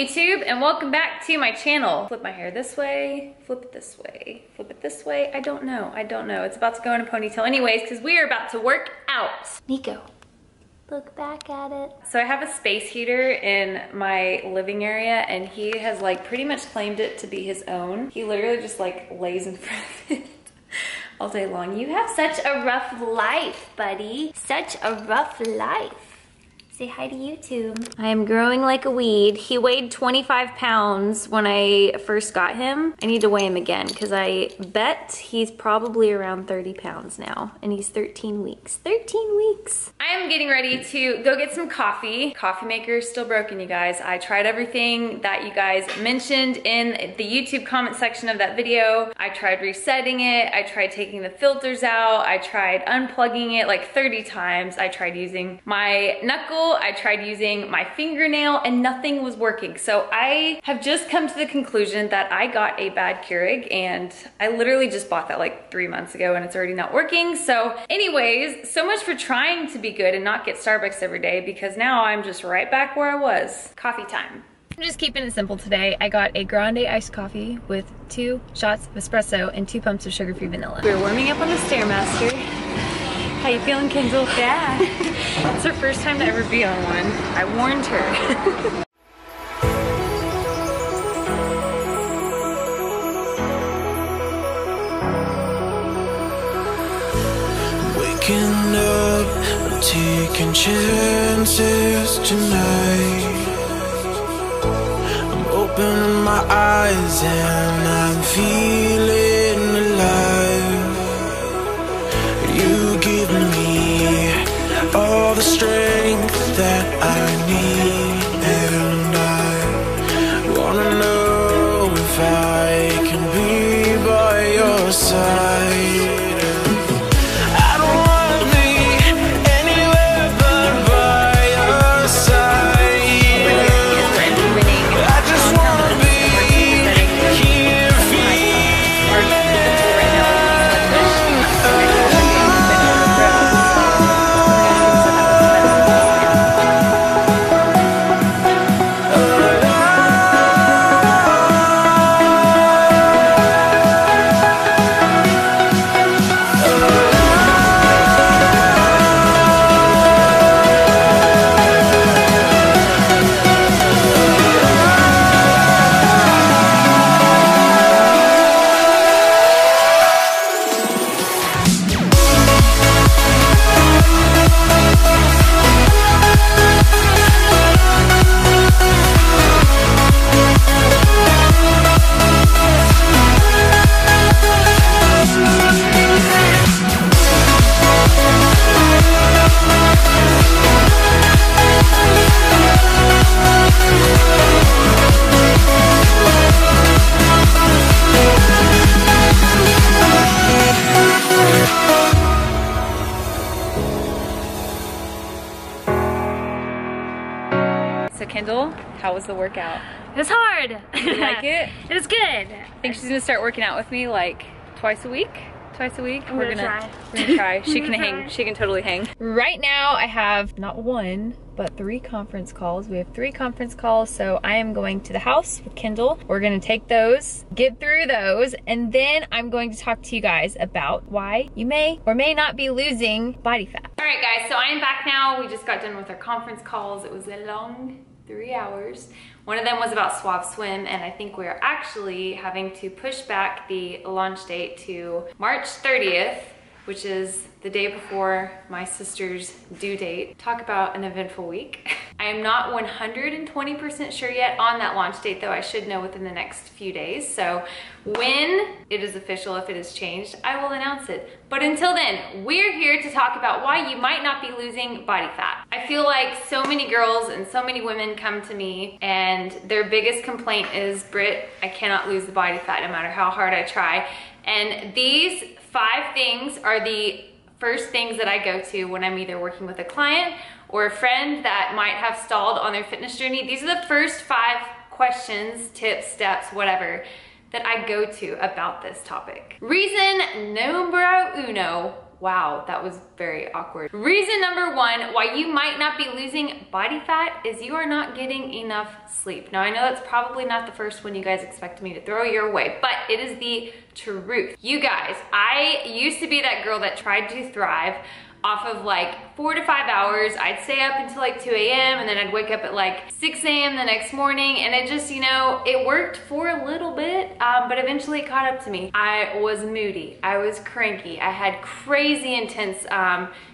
YouTube, and welcome back to my channel. Flip my hair this way, flip it this way, flip it this way. I don't know. It's about to go in a ponytail anyways because we are about to work out. Nico, look back at it. So I have a space heater in my living area and he has like pretty much claimed it to be his own. He literally just like lays in front of it all day long. You have such a rough life, buddy. Such a rough life. Say hi to YouTube. I am growing like a weed. He weighed 25 pounds when I first got him. I need to weigh him again because I bet he's probably around 30 pounds now and he's 13 weeks. 13 weeks. I am getting ready to go get some coffee. Coffee maker is still broken, you guys. I tried everything that you guys mentioned in the YouTube comment section of that video. I tried resetting it. I tried taking the filters out. I tried unplugging it like 30 times. I tried using my knuckle. I tried using my fingernail and nothing was working. So I have just come to the conclusion that I got a bad Keurig and I literally just bought that like 3 months ago and it's already not working. So anyways, so much for trying to be good and not get Starbucks every day because now I'm just right back where I was. Coffee time. I'm just keeping it simple today. I got a grande iced coffee with 2 shots of espresso and 2 pumps of sugar-free vanilla. We're warming up on the Stairmaster. How you feeling, Kendall? Yeah. It's her first time to ever be on one. I warned her. Waking up, I'm taking chances tonight. I'm opening my eyes and I'm feeling alive. You give me all the strength that I need, and I wanna know if I can be by your side. I don't wanna be anywhere but by your side. I just wanna be here feeling. So Kendall, how was the workout? It was hard. You like it? It was good. I think she's gonna start working out with me like twice a week. We're gonna try. She can hang. She can totally hang. Right now I have not 1, but 3 conference calls. We have 3 conference calls, so I am going to the house with Kendall. We're gonna take those, get through those, and then I'm going to talk to you guys about why you may or may not be losing body fat. All right guys, so I am back now. We just got done with our conference calls. It was a long 3 hours. One of them was about Suave Swim, and I think we're actually having to push back the launch date to March 30th, which is the day before my sister's due date. Talk about an eventful week. I am not 120% sure yet on that launch date, though I should know within the next few days. So when it is official, if it has changed, I will announce it. But until then, we're here to talk about why you might not be losing body fat. I feel like so many girls and so many women come to me and their biggest complaint is, Britt, I cannot lose the body fat no matter how hard I try. And these 5 things are the first things that I go to when I'm either working with a client or a friend that might have stalled on their fitness journey. These are the first 5 questions, tips, steps, whatever, that I go to about this topic. Reason numero uno wow, that was very awkward. Reason number one why you might not be losing body fat is you are not getting enough sleep. Now I know that's probably not the first one you guys expect me to throw your way, but it is the truth. You guys, I used to be that girl that tried to thrive off of like 4 to 5 hours. I'd stay up until like 2 a.m. and then I'd wake up at like 6 a.m. the next morning, and it just, you know, it worked for a little bit, but eventually it caught up to me. I was moody, I was cranky, I had crazy intense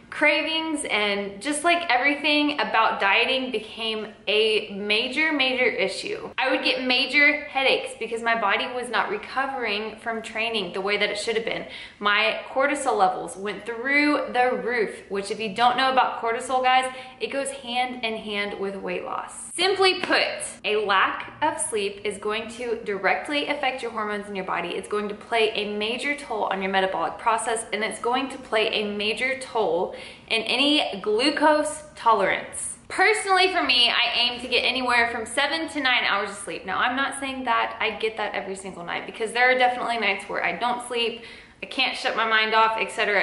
cravings, and just like everything about dieting became a major issue. I would get major headaches because my body was not recovering from training the way that it should have been. My cortisol levels went through the roof, which if you don't know about cortisol, guys, it goes hand in hand with weight loss. Simply put, a lack of sleep is going to directly affect your hormones in your body. It's going to play a major toll on your metabolic process, and it's going to play a major toll in any glucose tolerance. Personally, for me, I aim to get anywhere from 7 to 9 hours of sleep. Now, I'm not saying that I get that every single night, because there are definitely nights where I don't sleep, I can't shut my mind off, etc.,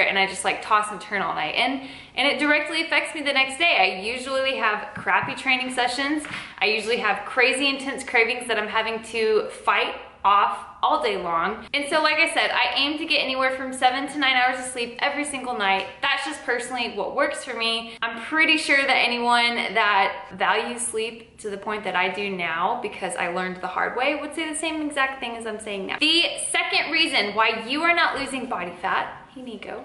and I just like toss and turn all night. And it directly affects me the next day. I usually have crappy training sessions. I usually have crazy intense cravings that I'm having to fight off all day long. And so like I said, I aim to get anywhere from 7 to 9 hours of sleep every single night. That's just personally what works for me. I'm pretty sure that anyone that values sleep to the point that I do now, because I learned the hard way, would say the same exact thing as I'm saying now. The second reason why you are not losing body fat, hey Nico.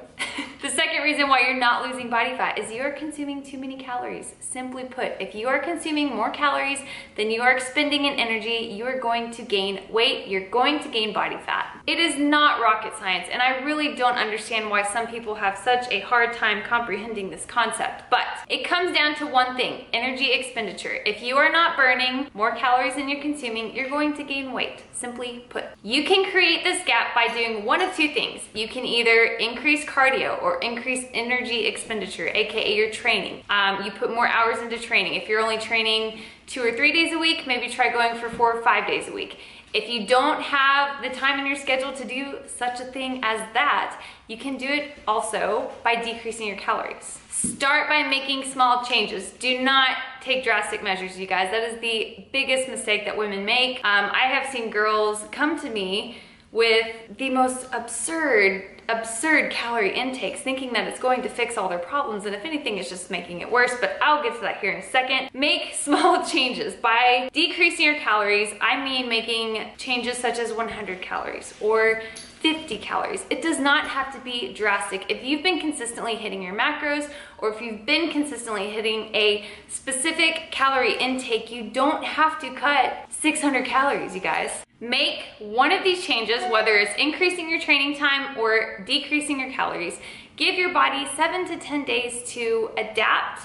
The second reason why you're not losing body fat is you are consuming too many calories. Simply put, if you are consuming more calories than you are expending in energy, you are going to gain weight, you're going to gain body fat. It is not rocket science, and I really don't understand why some people have such a hard time comprehending this concept, but it comes down to one thing: energy expenditure. If you are not burning more calories than you're consuming, you're going to gain weight. Simply put, you can create this gap by doing one of two things. You can either increase cardio or increase energy expenditure, aka your training. You put more hours into training. If you're only training 2 or 3 days a week, maybe try going for 4 or 5 days a week. If you don't have the time in your schedule to do such a thing as that, you can do it also by decreasing your calories. Start by making small changes. Do not take drastic measures, you guys. That is the biggest mistake that women make. I have seen girls come to me with the most absurd calorie intakes, thinking that it's going to fix all their problems, and if anything, it's just making it worse, but I'll get to that here in a second. Make small changes. By decreasing your calories, I mean making changes such as 100 calories or 50 calories. It does not have to be drastic. If you've been consistently hitting your macros, or if you've been consistently hitting a specific calorie intake, you don't have to cut 600 calories, you guys. Make one of these changes, whether it's increasing your training time or decreasing your calories. Give your body 7 to 10 days to adapt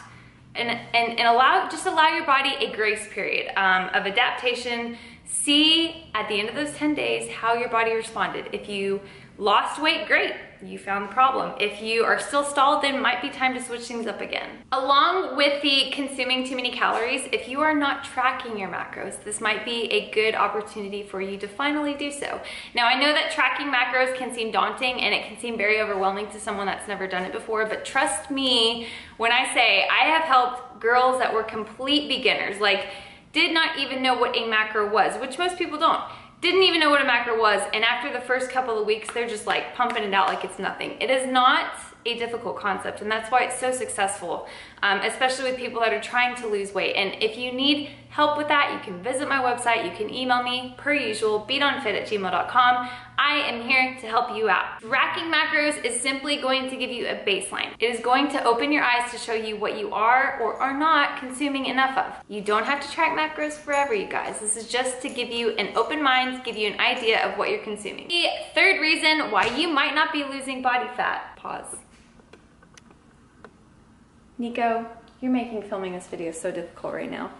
and allow your body a grace period of adaptation. See at the end of those 10 days how your body responded. If you lost weight, great, you found the problem. If you are still stalled, then it might be time to switch things up again. Along with the consuming too many calories, if you are not tracking your macros, this might be a good opportunity for you to finally do so. Now, I know that tracking macros can seem daunting and it can seem very overwhelming to someone that's never done it before, but trust me when I say I have helped girls that were complete beginners, like did not even know what a macro was, which most people don't. Didn't even know what a macro was, and after the first couple of weeks, they're just like pumping it out like it's nothing. It is not a difficult concept, and that's why it's so successful, especially with people that are trying to lose weight. And if you need help with that, you can visit my website, you can email me, per usual, beatonfit@gmail.com. I am here to help you out. Tracking macros is simply going to give you a baseline. It is going to open your eyes to show you what you are or are not consuming enough of. You don't have to track macros forever, you guys. This is just to give you an open mind, give you an idea of what you're consuming. The third reason why you might not be losing body fat, pause. Nico, you're making filming this video so difficult right now.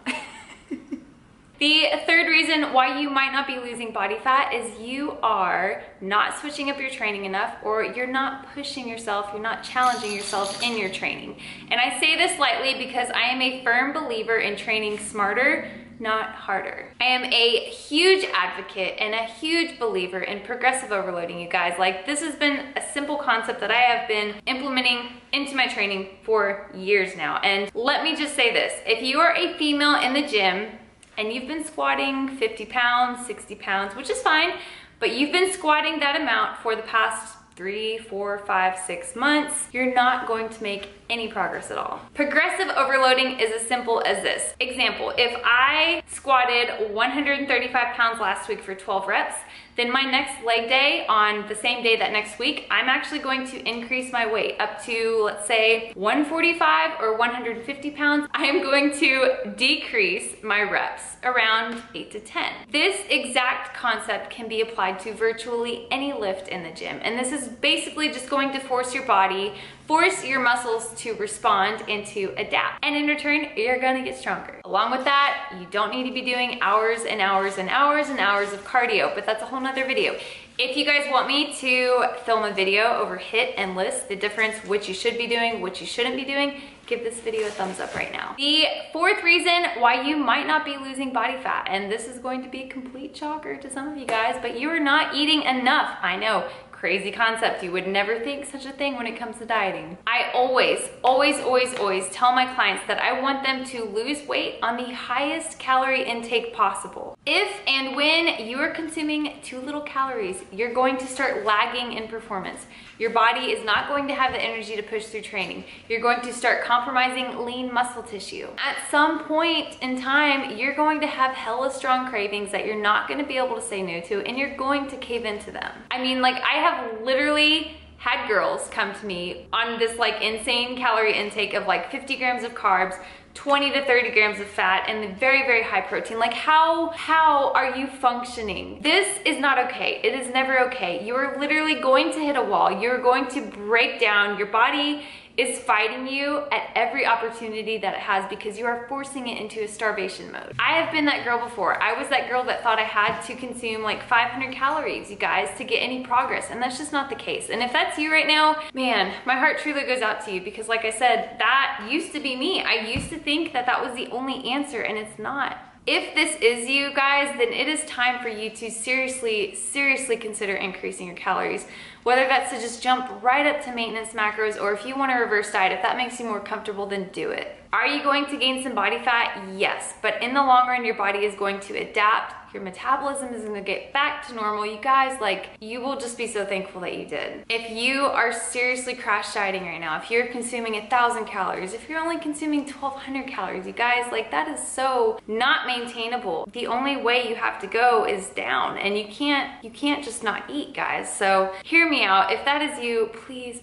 The third reason why you might not be losing body fat is you are not switching up your training enough, or you're not pushing yourself, you're not challenging yourself in your training. And I say this lightly because I am a firm believer in training smarter, not harder. I am a huge advocate and a huge believer in progressive overloading, you guys. Like, this has been a simple concept that I have been implementing into my training for years now. And let me just say this, if you are a female in the gym and you've been squatting 50 pounds, 60 pounds, which is fine, but you've been squatting that amount for the past 3, 4, 5, 6 months, you're not going to make any progress at all. Progressive overloading is as simple as this. Example, if I squatted 135 pounds last week for 12 reps, then my next leg day on the same day that next week, I'm actually going to increase my weight up to, let's say, 145 or 150 pounds. I am going to decrease my reps around 8 to 10. This exact concept can be applied to virtually any lift in the gym. And this is basically just going to force your body, force your muscles to respond and to adapt. And in return, you're gonna get stronger. Along with that, you don't need to be doing hours and hours and hours and hours of cardio, but that's a whole nother video. If you guys want me to film a video over HIIT and list the difference, which you should be doing, which you shouldn't be doing, give this video a thumbs up right now. The fourth reason why you might not be losing body fat, and this is going to be a complete shocker to some of you guys, but you are not eating enough. I know, crazy concept. You would never think such a thing when it comes to dieting. I always tell my clients that I want them to lose weight on the highest calorie intake possible. If and when you are consuming too little calories, you're going to start lagging in performance. Your body is not going to have the energy to push through training. You're going to start compromising lean muscle tissue. At some point in time, you're going to have hella strong cravings that you're not going to be able to say no to, and you're going to cave into them. I mean, like, I have literally had girls come to me on this like insane calorie intake of like 50 grams of carbs, 20 to 30 grams of fat, and very high protein. Like, how are you functioning? This is not okay. It is never okay. You are literally going to hit a wall. You're going to break down. Your body is fighting you at every opportunity that it has because you are forcing it into a starvation mode. I have been that girl before. I was that girl that thought I had to consume like 500 calories, you guys, to get any progress, and that's just not the case. And if that's you right now, man, my heart truly goes out to you because, like I said, that used to be me. I used to think that that was the only answer, and it's not. If this is you guys, then it is time for you to seriously consider increasing your calories. Whether that's to just jump right up to maintenance macros, or if you want to reverse diet, if that makes you more comfortable, then do it. Are you going to gain some body fat? Yes, but in the long run, your body is going to adapt. Your metabolism is going to get back to normal. You guys, like, you will just be so thankful that you did. If you are seriously crash dieting right now, if you're consuming 1,000 calories, if you're only consuming 1,200 calories, you guys, like, that is so not maintainable. The only way you have to go is down, and you can't just not eat, guys. So hear me out. If that is you, please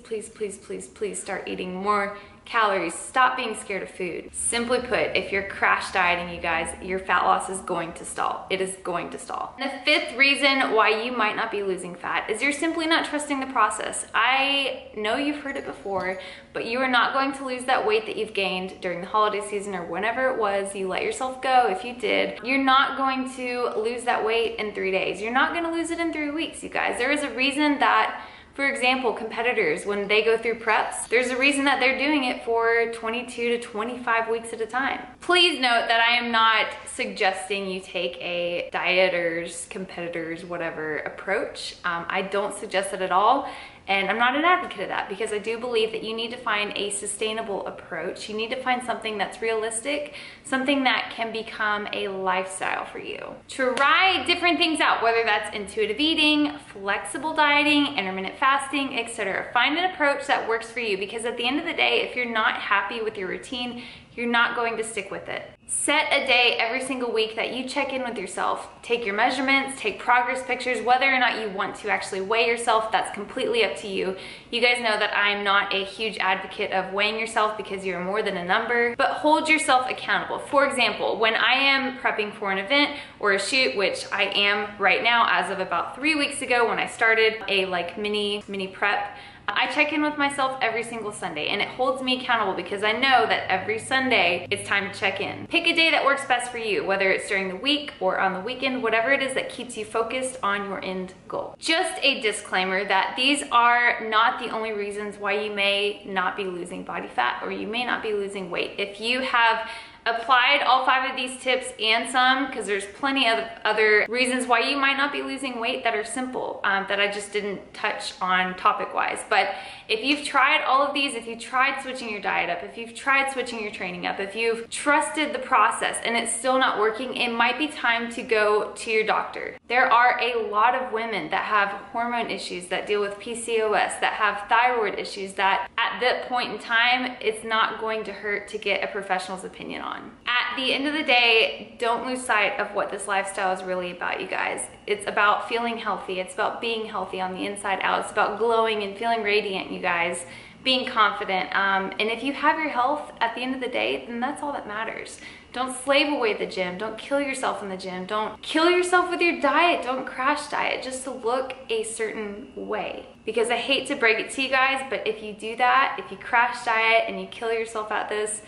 start eating more calories. Stop being scared of food. Simply put, if you're crash dieting, you guys, your fat loss is going to stall. It is going to stall. And the fifth reason why you might not be losing fat is you're simply not trusting the process. I know you've heard it before, but you are not going to lose that weight that you've gained during the holiday season or whenever it was you let yourself go. If you did, you're not going to lose that weight in 3 days. You're not going to lose it in 3 weeks, you guys. There is a reason that, for example, competitors, when they go through preps, there's a reason that they're doing it for 22 to 25 weeks at a time. Please note that I am not suggesting you take a dieters, competitors, whatever approach. I don't suggest it at all. And I'm not an advocate of that because I do believe that you need to find a sustainable approach. You need to find something that's realistic, something that can become a lifestyle for you. Try different things out, whether that's intuitive eating, flexible dieting, intermittent fasting, etc. Find an approach that works for you because at the end of the day, if you're not happy with your routine, you're not going to stick with it. Set a day every single week that you check in with yourself. Take your measurements, take progress pictures, whether or not you want to actually weigh yourself, that's completely up to you. You guys know that I'm not a huge advocate of weighing yourself because you're more than a number, but hold yourself accountable. For example, when I am prepping for an event or a shoot, which I am right now as of about 3 weeks ago when I started a like mini prep, I check in with myself every single Sunday, and it holds me accountable because I know that every Sunday it's time to check in. Pick a day that works best for you, whether it's during the week or on the weekend, whatever it is that keeps you focused on your end goal. Just a disclaimer that these are not the only reasons why you may not be losing body fat or you may not be losing weight. If you have applied all 5 of these tips and some, because there's plenty of other reasons why you might not be losing weight that are simple, that I just didn't touch on topic wise. But if you've tried all of these, if you've tried switching your diet up, if you've tried switching your training up, if you've trusted the process and it's still not working, it might be time to go to your doctor. There are a lot of women that have hormone issues, that deal with PCOS, that have thyroid issues, that at that point in time, it's not going to hurt to get a professional's opinion on. At the end of the day, don't lose sight of what this lifestyle is really about, you guys. It's about feeling healthy. It's about being healthy on the inside out. It's about glowing and feeling radiant, you guys. Being confident. And if you have your health at the end of the day, then that's all that matters. Don't slave away the gym. Don't kill yourself in the gym. Don't kill yourself with your diet. Don't crash diet just to look a certain way. Because I hate to break it to you guys, but if you do that, if you crash diet and you kill yourself at this,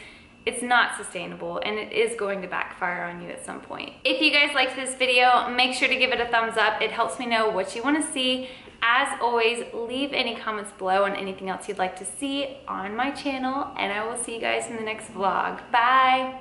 it's not sustainable and it is going to backfire on you at some point. If you guys liked this video, make sure to give it a thumbs up. It helps me know what you want to see. As always, leave any comments below on anything else you'd like to see on my channel, and I will see you guys in the next vlog. Bye!